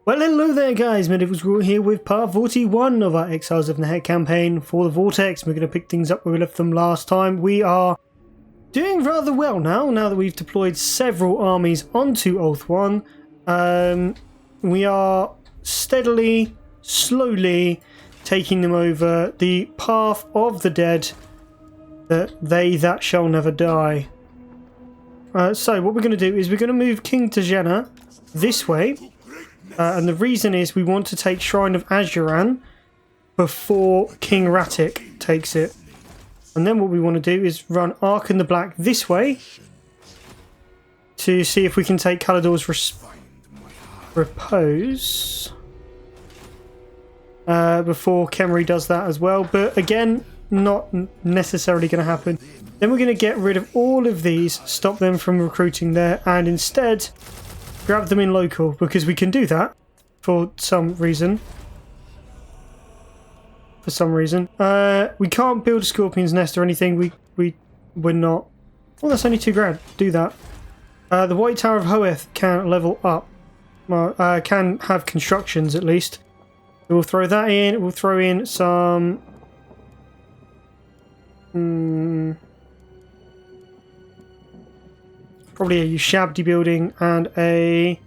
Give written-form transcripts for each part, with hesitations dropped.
Well, hello there guys, Medieval Screw here with part 41 of our Exiles of Nehek campaign for the Vortex. We're going to pick things up where we left them last time. We are doing rather well now that we've deployed several armies onto Oath 1. We are steadily, slowly taking them over the path of the dead, that shall never die. So what we're going to do is we're going to move King Tajena this way. And the reason is we want to take Shrine of Azuran before King Ratik takes it. And then what we want to do is run Arkan the Black this way to see if we can take Kalador's Repose before Khemri does that as well. But again, not necessarily going to happen. Then we're going to get rid of all of these, stop them from recruiting there, and instead grab them in local, because we can do that for some reason. We can't build a Scorpion's Nest or anything. We're not. Well, that's only $2,000. Do that. The White Tower of Hoeth can level up. Can have constructions at least. We'll throw that in. We'll throw in some. Probably a Ushabti building and a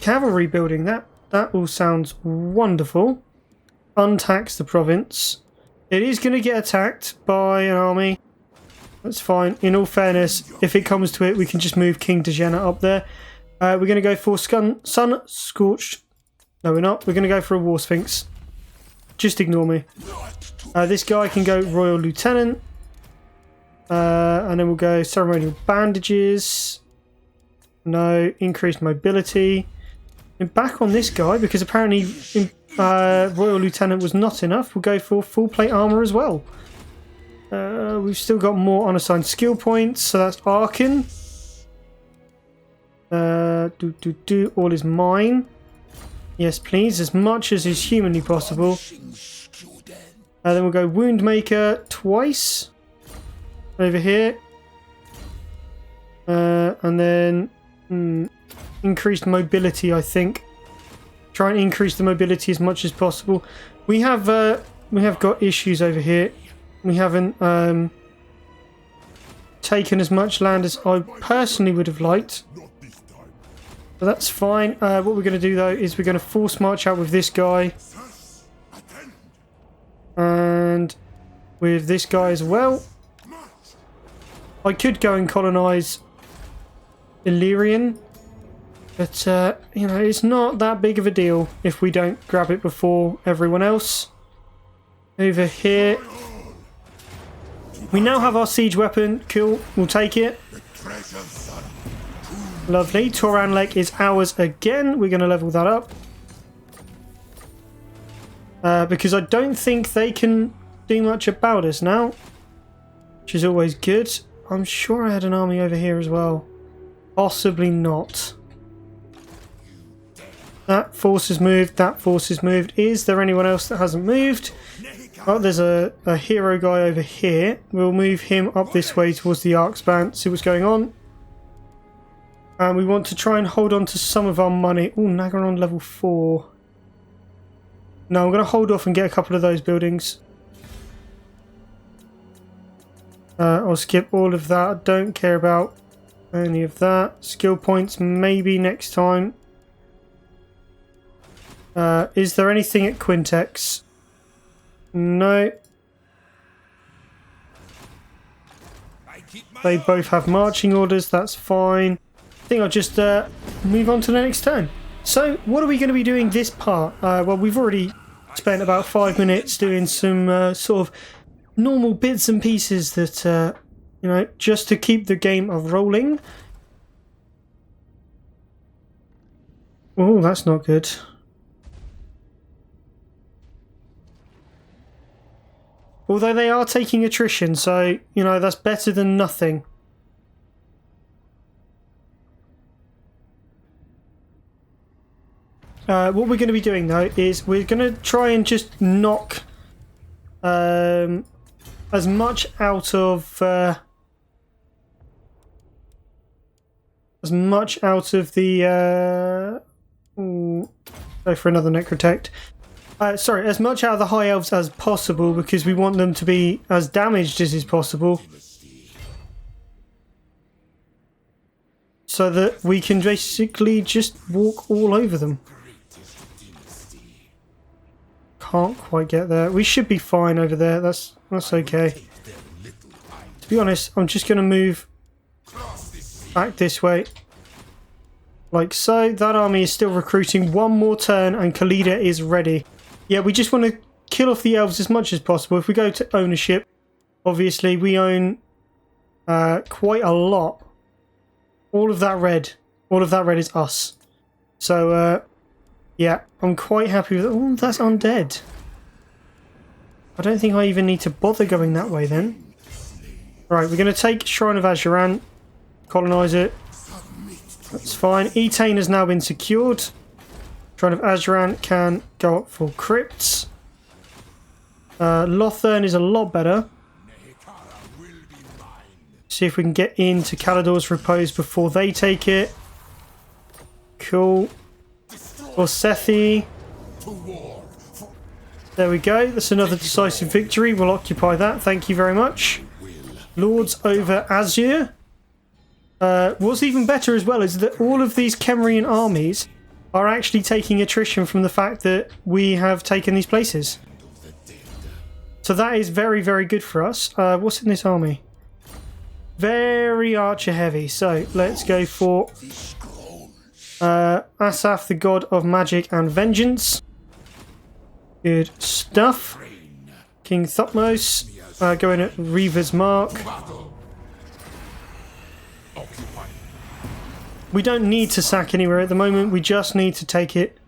cavalry building. That all sounds wonderful. Untax the province. It is going to get attacked by an army. That's fine. In all fairness, if it comes to it, we can just move King Tajena up there. We're going to go for Sun Scorched. No, we're not. We're going to go for a War Sphinx. Just ignore me. This guy can go Royal Lieutenant. And then we'll go Ceremonial Bandages. No. Increased Mobility. And back on this guy, because apparently Royal Lieutenant was not enough, we'll go for Full Plate Armour as well. We've still got more unassigned skill points, so that's Arkan. All is mine. Yes, please, as much as is humanly possible. Then we'll go Woundmaker twice. Over here. And then increased mobility, I think. Try and increase the mobility as much as possible. We have got issues over here. We haven't taken as much land as I personally would have liked. But that's fine. What we're going to do though is we're going to force march out with this guy. And with this guy as well. I could go and colonise Illyrian, but you know, it's not that big of a deal if we don't grab it before everyone else. Over here, we now have our siege weapon. Cool, we'll take it. Lovely. Toranlek is ours again. We're going to level that up because I don't think they can do much about us now, which is always good. I'm sure I had an army over here as well. Possibly not. That force has moved. That force has moved. Is there anyone else that hasn't moved? Oh, there's a hero guy over here. We'll move him up this way towards the Arcspan. See what's going on. And we want to try and hold on to some of our money. Oh, Nagaron level 4. No, I'm going to hold off and get a couple of those buildings. I'll skip all of that. I don't care about any of that. Skill points maybe next time. Is there anything at Quintex? No. They both have marching orders. That's fine. I think I'll just move on to the next turn. So what are we going to be doing this part? Well, we've already spent about 5 minutes doing some sort of normal bits and pieces that, you know, just to keep the game rolling. Oh, that's not good. Although they are taking attrition, so, you know, that's better than nothing. What we're going to be doing, though, is we're going to try and just knock as much out of the Ooh, go for another Necrotect. Sorry, as much out of the High Elves as possible because we want them to be as damaged as is possible. So that we can basically just walk all over them. Can't quite get there. We should be fine over there. That's okay. To be honest, I'm just going to move back this way. Like so. That army is still recruiting. One more turn and Khalida is ready. Yeah, we just want to kill off the elves as much as possible. If we go to ownership, obviously we own quite a lot. All of that red is us. So, yeah, I'm quite happy with it. Oh, that's undead. I don't think I even need to bother going that way then. Right, we're going to take Shrine of Azuran, colonise it. That's fine. Etain has now been secured. Shrine of Azuran can go up for crypts. Lothern is a lot better. See if we can get into Kalador's Repose before they take it. Cool. Orsethi. There we go. That's another decisive victory. We'll occupy that. Thank you very much. Lords over Azure. What's even better as well is that all of these Kemrian armies are actually taking attrition from the fact that we have taken these places. So that is very, very good for us. What's in this army? Very archer heavy. So let's go for Asaph, the god of magic and vengeance. Good stuff. King Thutmose. Going at Reaver's Mark. We don't need to sack anywhere at the moment. We just need to take it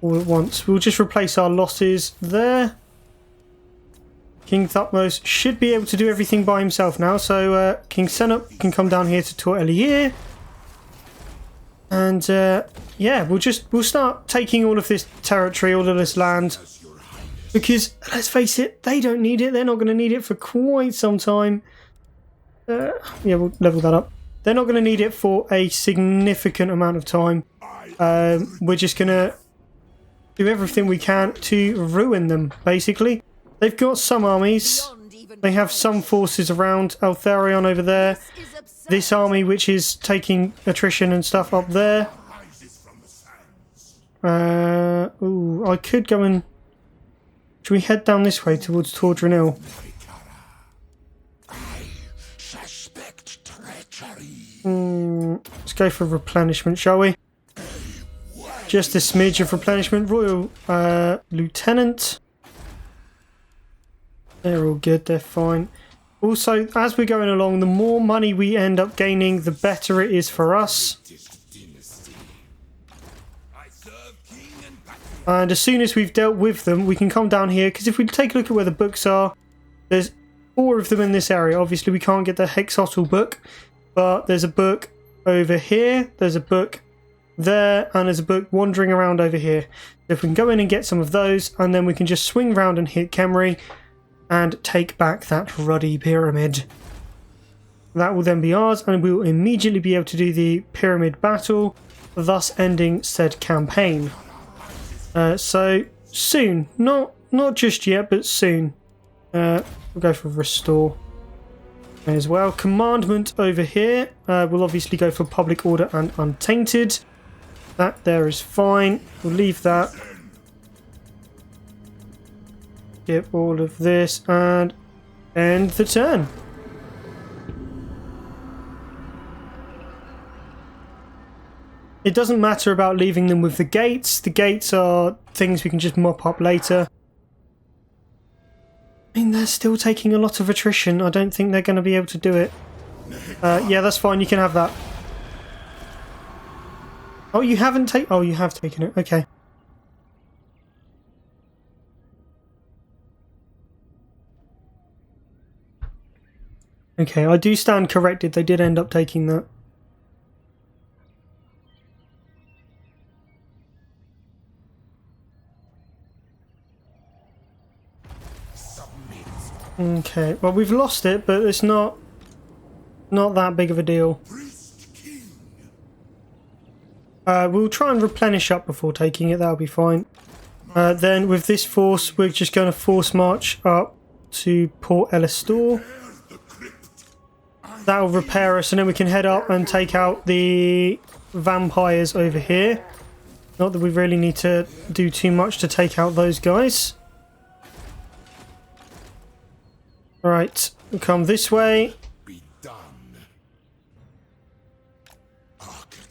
all at once. We'll just replace our losses there. King Thutmose should be able to do everything by himself now. So King Senup can come down here to Tor Elir. And yeah, we'll start taking all of this territory, all of this land. Because, let's face it, they don't need it. They're not going to need it for quite some time. Yeah, we'll level that up. They're not going to need it for a significant amount of time. We're just going to do everything we can to ruin them, basically. They've got some armies. They have some forces around. Eltharion over there. This army, which is taking attrition and stuff up there. Ooh, I could go and... Should we head down this way towards Tordranil? Let's go for replenishment, shall we? Just a smidge of replenishment. Royal Lieutenant. They're all good, they're fine. Also, as we're going along, the more money we end up gaining, the better it is for us. And as soon as we've dealt with them, we can come down here. Because if we take a look at where the books are, there's 4 of them in this area. Obviously, we can't get the Hexotl book. But there's a book over here. There's a book there. And there's a book wandering around over here. So if we can go in and get some of those. And then we can just swing round and hit Khemri. And take back that ruddy pyramid. That will then be ours. And we will immediately be able to do the pyramid battle. Thus ending said campaign. So soon, not just yet, but soon. We'll go for restore as well. Commandment over here. We'll obviously go for public order and untainted. That there is fine. We'll leave that. Get all of this and end the turn. It doesn't matter about leaving them with the gates. The gates are things we can just mop up later. I mean, they're still taking a lot of attrition. I don't think they're going to be able to do it. Yeah, that's fine. You can have that. Oh, you haven't taken... Oh, you have taken it. Okay. Okay, I do stand corrected. They did end up taking that. Okay, well we've lost it, but it's not that big of a deal. We'll try and replenish up before taking it. That'll be fine. Then with this force, we're just going to force march up to Port Elistor. That'll repair us, and then we can head up and take out the vampires over here. Not that we really need to do too much to take out those guys. Alright, we'll come this way.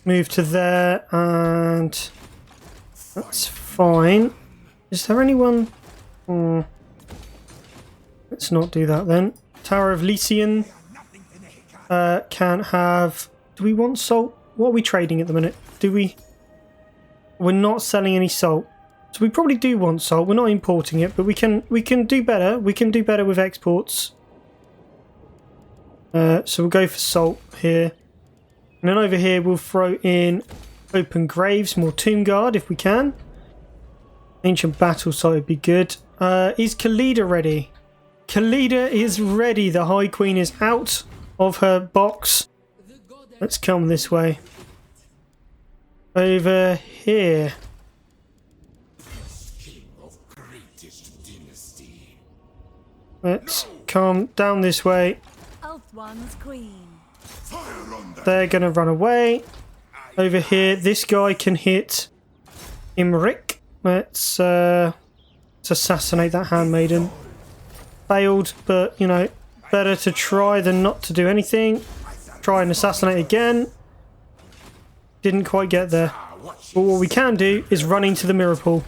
Move to there, and that's fine. Is there anyone? Let's not do that then. Tower of Lycian can have... Do we want salt? What are we trading at the minute? Do we... We're not selling any salt. So we probably do want salt. We're not importing it, but we can do better. We can do better with exports. So we'll go for salt here. And then over here we'll throw in open graves, more tomb guard if we can. Ancient battle site would be good. Is Khalida ready? Khalida is ready. The High Queen is out of her box. Let's come this way. Over here. Let's come down this way. They're going to run away. Over here, this guy can hit Imric. Let's assassinate that handmaiden. Failed, but, you know, better to try than not to do anything. Try and assassinate again. Didn't quite get there. But what we can do is run into the mirror pool.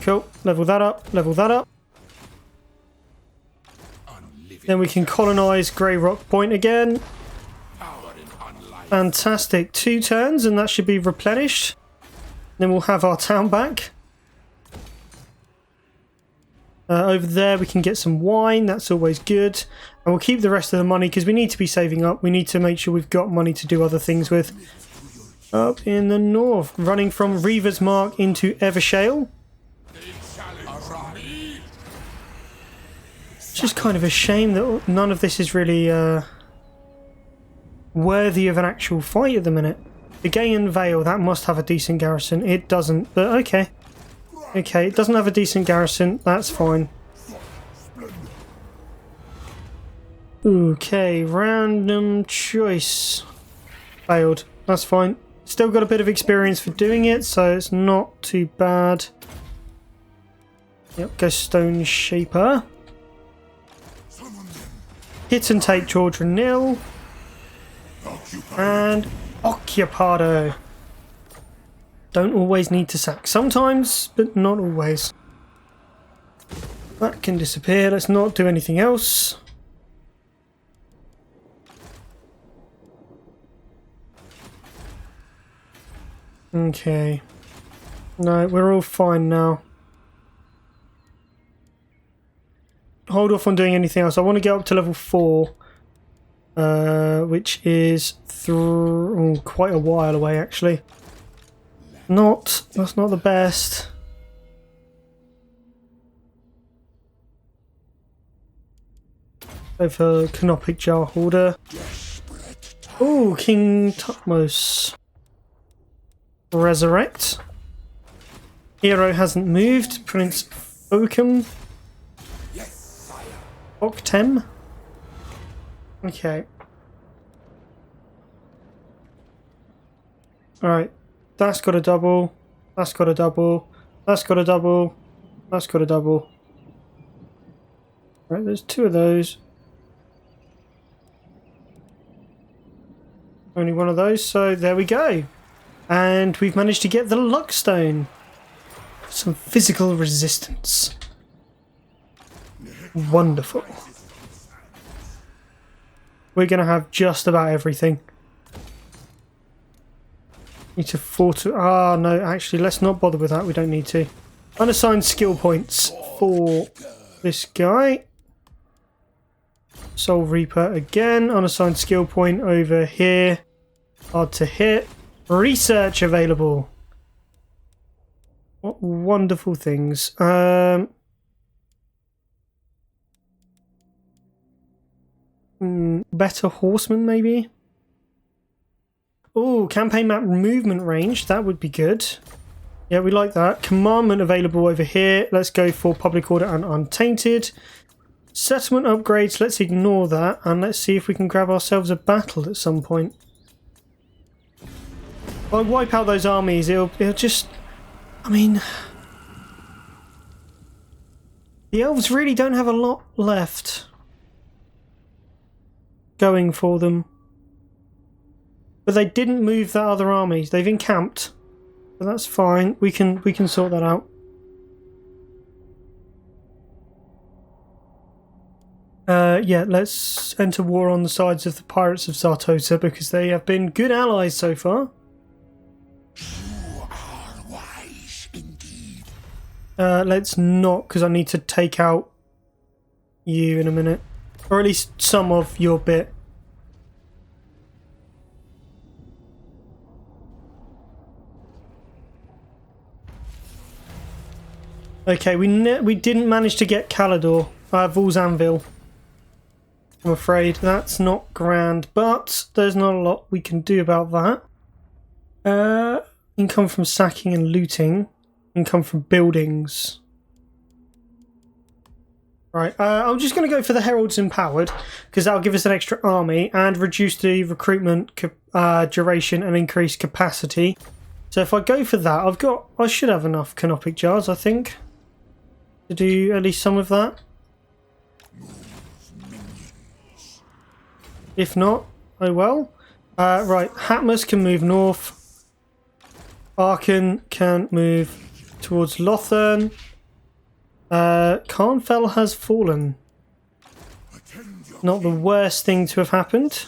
Cool. Level that up. Level that up. Then we can colonise Grey Rock Point again. Fantastic. 2 turns and that should be replenished. Then we'll have our town back. Over there we can get some wine. That's always good. And we'll keep the rest of the money because we need to be saving up. We need to make sure we've got money to do other things with. Up in the north. Running from Reaver's Mark into Evershale. It's just kind of a shame that none of this is really worthy of an actual fight at the minute. The Gaean Vale, that must have a decent garrison. It doesn't, but okay. Okay, it doesn't have a decent garrison. That's fine. Okay, random choice. Failed. That's fine. Still got a bit of experience for doing it, so it's not too bad. Yep, go Stone Shaper. Hit and take Georgia nil. And Occupado. Don't always need to sack. Sometimes, but not always. That can disappear. Let's not do anything else. Okay. No, we're all fine now. Hold off on doing anything else. I want to get up to level 4. Which is quite a while away, actually. That's not the best. Go for Canopic Jar Hoarder. Oh, King Tutmos. Resurrect. Hero hasn't moved. Prince Oakham. Octem. Okay. Alright. That's got a double. That's got a double. That's got a double. That's got a double. Right, there's 2 of those. Only one of those, so there we go. And we've managed to get the Luckstone. Some physical resistance. Wonderful. We're going to have just about everything. Need to fortify. Ah, no, actually, let's not bother with that. We don't need to. Unassigned skill points for this guy. Soul Reaper again. Unassigned skill point over here. Hard to hit. Research available. What wonderful things. Better horseman, maybe? Oh, campaign map movement range. That would be good. Yeah, we like that. Commandment available over here. Let's go for public order and untainted. Settlement upgrades. Let's ignore that. And let's see if we can grab ourselves a battle at some point. If I wipe out those armies, it'll just... I mean... The elves really don't have a lot left going for them. But they didn't move that other army. They've encamped. So that's fine. We can sort that out. Yeah, let's enter war on the sides of the Pirates of Sartosa because they have been good allies so far. You are wise indeed. Let's not, because I need to take out you in a minute. Or at least some of your bit. Okay, we didn't manage to get Calador, Vaux's Anvil. I'm afraid that's not grand, but there's not a lot we can do about that. Income from sacking and looting. Income from buildings. Right, I'm just going to go for the Heralds Empowered, because that'll give us an extra army and reduce the recruitment duration and increase capacity. So if I go for that, I should have enough canopic jars, I think, to do at least some of that. If not, oh well. Right, Hatmus can move north. Arkan can move towards Lothern. Karnfell has fallen. Not the worst thing to have happened.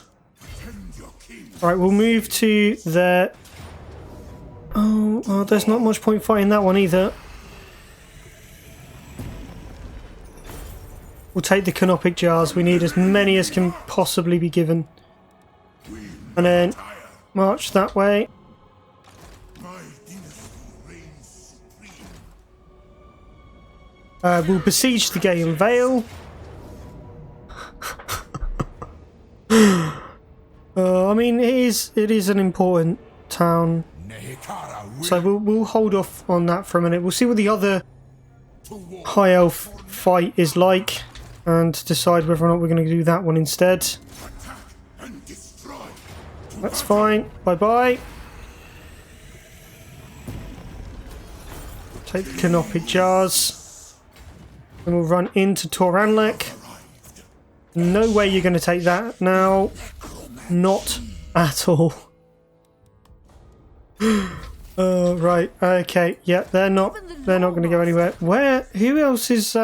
Right, we'll move to there. Oh, there's not much point fighting that one either. We'll take the canopic jars. We need as many as can possibly be given. And then march that way. We'll besiege the Gale Vale. I mean, it is an important town. So we'll hold off on that for a minute. We'll see what the other High Elf fight is like and decide whether or not we're going to do that one instead. That's fine. Bye-bye. Take the canopic jars. And we'll run into Toranlek. No way you're going to take that now. Not at all. Right, okay, yeah, they're not going to go anywhere. Who else is,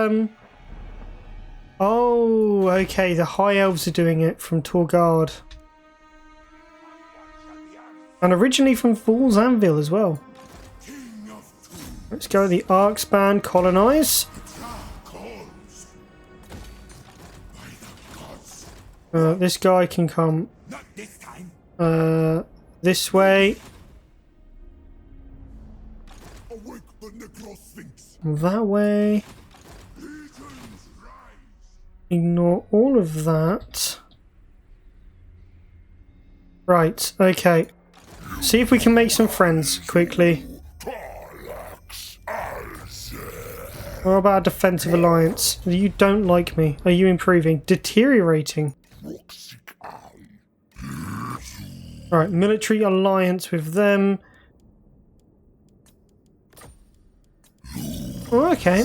oh, okay, the High Elves are doing it from Torgard. And originally from Vaux's Anvil as well. Let's go with the Arcspan colonize. This guy can come this way. That way. Ignore all of that. Right, okay. See if we can make some friends quickly. What about a defensive alliance? You don't like me. Are you improving? Deteriorating. Right, military alliance with them. Oh, okay.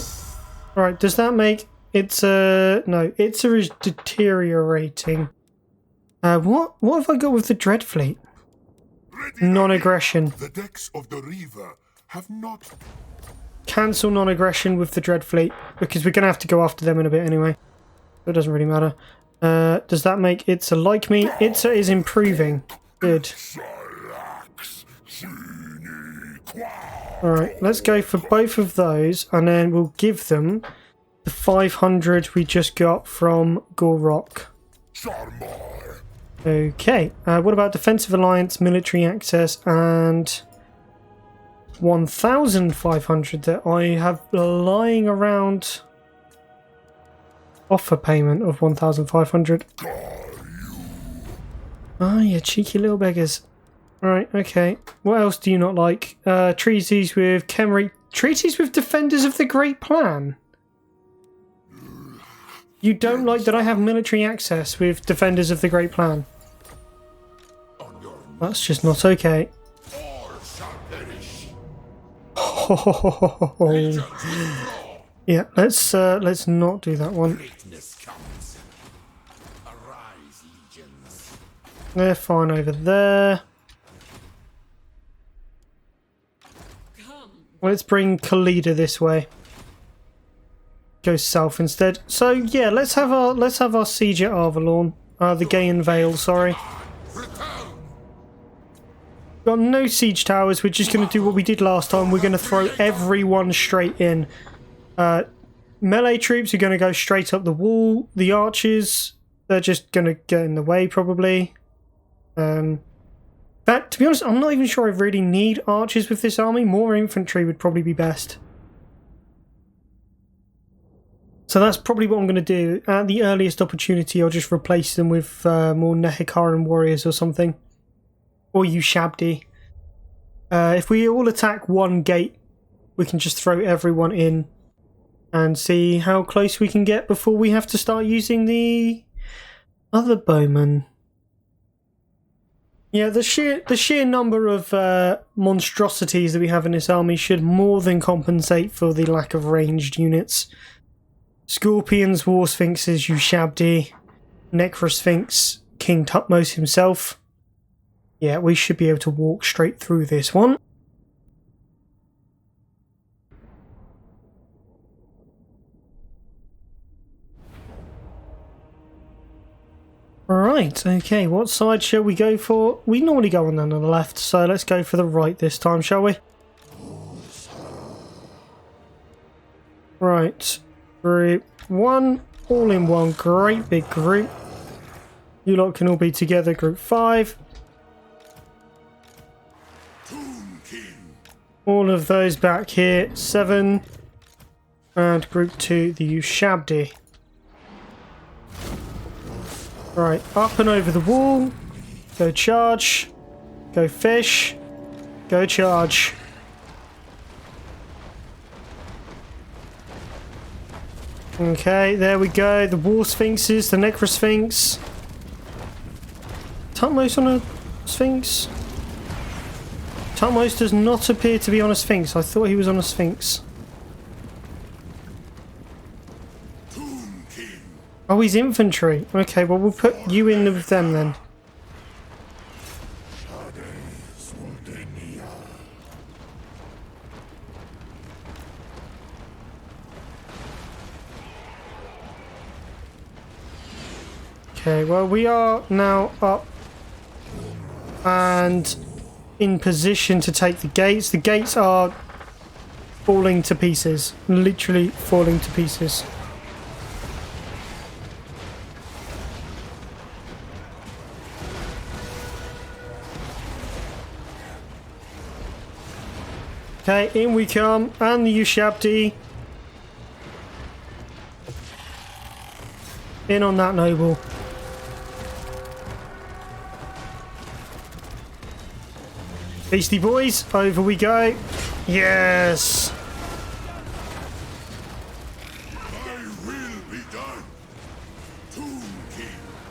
Right, does that make no, Itza is deteriorating. What have I got with the Dread Fleet? Non-aggression. The decks of the river have not. Cancel non-aggression with the Dread Fleet because we're gonna have to go after them in a bit anyway. So it doesn't really matter. Does that make Itza like me? Itza is improving. Good. Alright, let's go for both of those and then we'll give them the 500 we just got from Gorrock. Okay, what about defensive alliance, military access, and 1,500 that I have lying around? Offer payment of 1,500. Ah, you cheeky little beggars. Right, okay. What else do you not like? Treaties with Khemri... Treaties with Defenders of the Great Plan? You don't like that I have military access with Defenders of the Great Plan? That's just not okay. Yeah, let's not do that one. They're fine over there. Let's bring Khalida this way. Go south instead. So yeah, let's have our siege at Avalon. The Gaian Vale, sorry. Got no siege towers. We're just going to do what we did last time. We're going to throw everyone straight in. Melee troops are going to go straight up the wall. The archers, they're just going to get in the way probably. But to be honest, I'm not even sure I really need archers with this army. More infantry would probably be best. So that's probably what I'm going to do. At the earliest opportunity, I'll just replace them with more Nehekaran warriors or something. Or Ushabti. If we all attack one gate, we can just throw everyone in and see how close we can get before we have to start using the other bowmen. Yeah, the sheer number of monstrosities that we have in this army should more than compensate for the lack of ranged units. Scorpions, War Sphinxes, Ushabti, Necrosphinx, King Tutmos himself. Yeah, we should be able to walk straight through this one. Right, okay, what side shall we go for? We normally go on the left, so let's go for the right this time, shall we? Right, group 1, all in one great big group. You lot can all be together, group 5. All of those back here, 7. And group 2, the Ushabti. Right, up and over the wall. Go charge. Go fish. Go charge. Okay, there we go. The War Sphinxes, the Necrosphinx. Tutmos on a Sphinx? Tutmos does not appear to be on a Sphinx. I thought he was on a Sphinx. Oh, he's infantry. Okay, well, we'll put you in with them then. Okay, well, we are now up and in position to take the gates. The gates are falling to pieces. Literally falling to pieces. Okay, in we come, and the Ushabti. In on that noble. Beastie boys, over we go. Yes!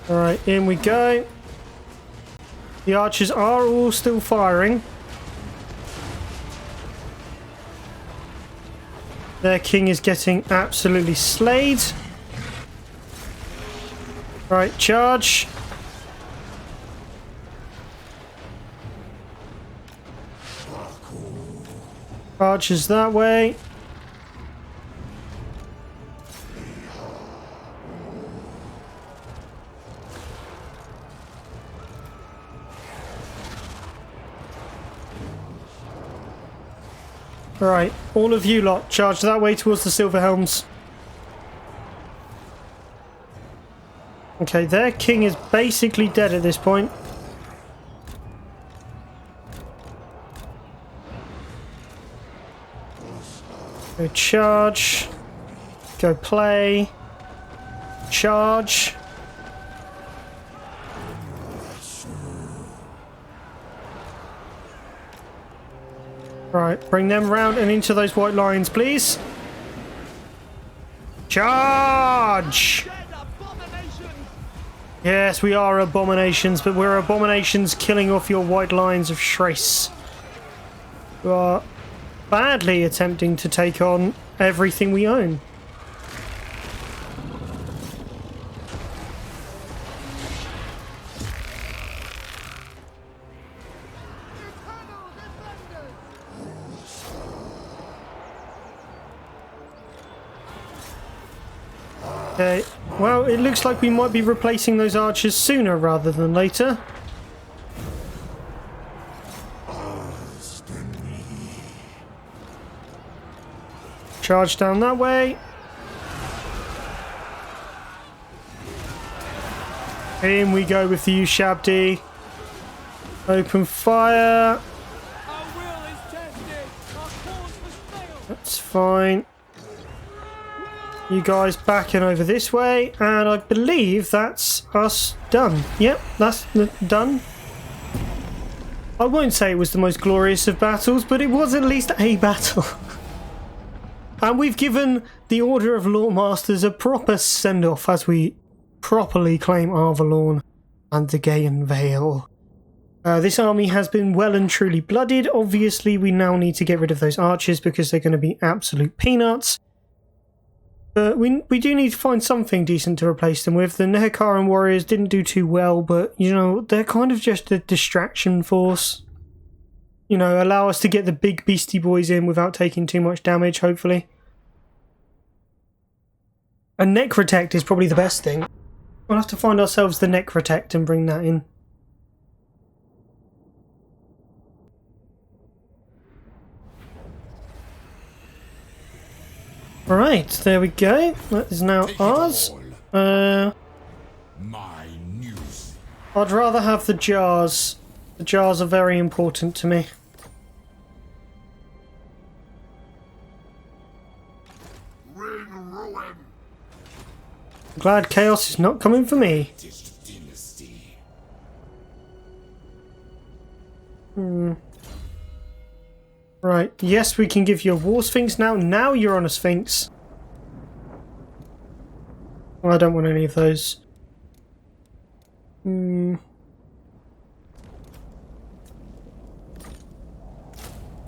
Alright, in we go. The archers are all still firing. Their king is getting absolutely slayed. Right, charge. Archers that way. Right, all of you lot, charge that way towards the Silver Helms. Okay, their king is basically dead at this point. Go charge. Go play. Charge. Right, bring them round and into those white lines, please. Charge! Yes, we are abominations, but we're abominations killing off your white lines of Shrace. You are badly attempting to take on everything we own. Okay, well, it looks like we might be replacing those archers sooner rather than later. Charge down that way. In we go with you, Shabdi. Open fire. That's fine. You guys backing over this way, and I believe that's us done. Yep, that's done. I won't say it was the most glorious of battles, but it was at least a battle. And we've given the Order of Lawmasters a proper send-off as we properly claim Arvalorn and the Gaean Vale. This army has been well and truly blooded. Obviously, we now need to get rid of those archers because they're going to be absolute peanuts. But we do need to find something decent to replace them with. The Nehekaran warriors didn't do too well, but, you know, they're kind of just a distraction force. You know, allow us to get the big beastie boys in without taking too much damage, hopefully. A Necrotect is probably the best thing. We'll have to find ourselves the Necrotect and bring that in. Right, there we go. That is now ours. I'd rather have the jars. The jars are very important to me. I'm glad chaos is not coming for me. Right, yes, we can give you a War Sphinx now. Now you're on a Sphinx. Well, I don't want any of those. If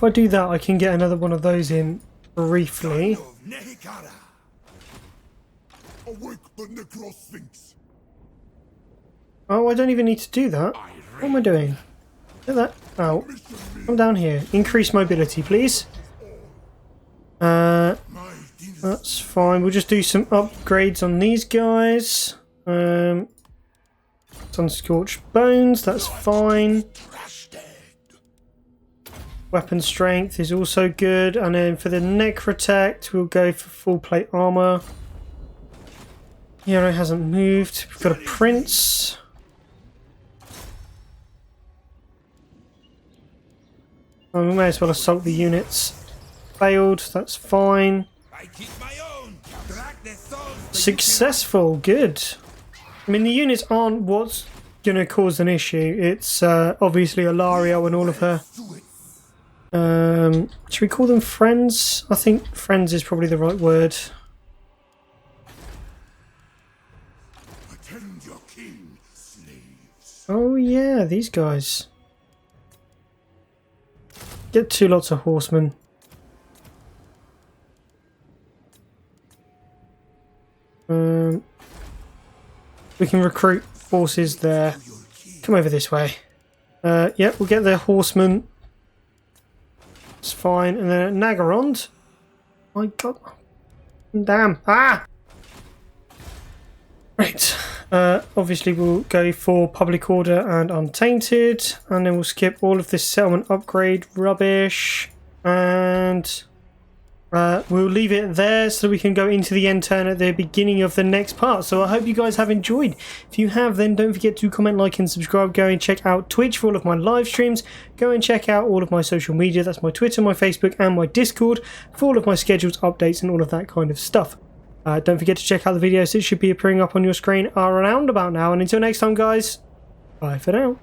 I do that, I can get another one of those in briefly. Oh, I don't even need to do that. What am I doing? Look at that. Oh, come down here. Increase mobility, please. That's fine. We'll just do some upgrades on these guys. Sunscorched Bones, that's fine. Weapon strength is also good. And then for the Necrotect, we'll go for full plate armor. Hero hasn't moved. We've got a Prince. Oh, we may as well assault the units. Failed, that's fine. Successful, good. I mean, the units aren't what's going to cause an issue. It's obviously Ilario and all of her. Should we call them friends? I think friends is probably the right word. Oh yeah, these guys. Get 2 lots of horsemen. We can recruit forces there. Come over this way. Yeah, we'll get the horsemen. It's fine. And then at Nagarond. My god. Damn. Ah! Right. Obviously we'll go for Public Order and Untainted. And then we'll skip all of this settlement upgrade rubbish. And we'll leave it there so we can go into the end turn at the beginning of the next part. So I hope you guys have enjoyed. If you have, then don't forget to comment, like and subscribe. Go and check out Twitch for all of my live streams. Go and check out all of my social media. That's my Twitter, my Facebook and my Discord for all of my schedules, updates and all of that kind of stuff. Don't forget to check out the videos. It should be appearing up on your screen around about now. And until next time, guys, bye for now.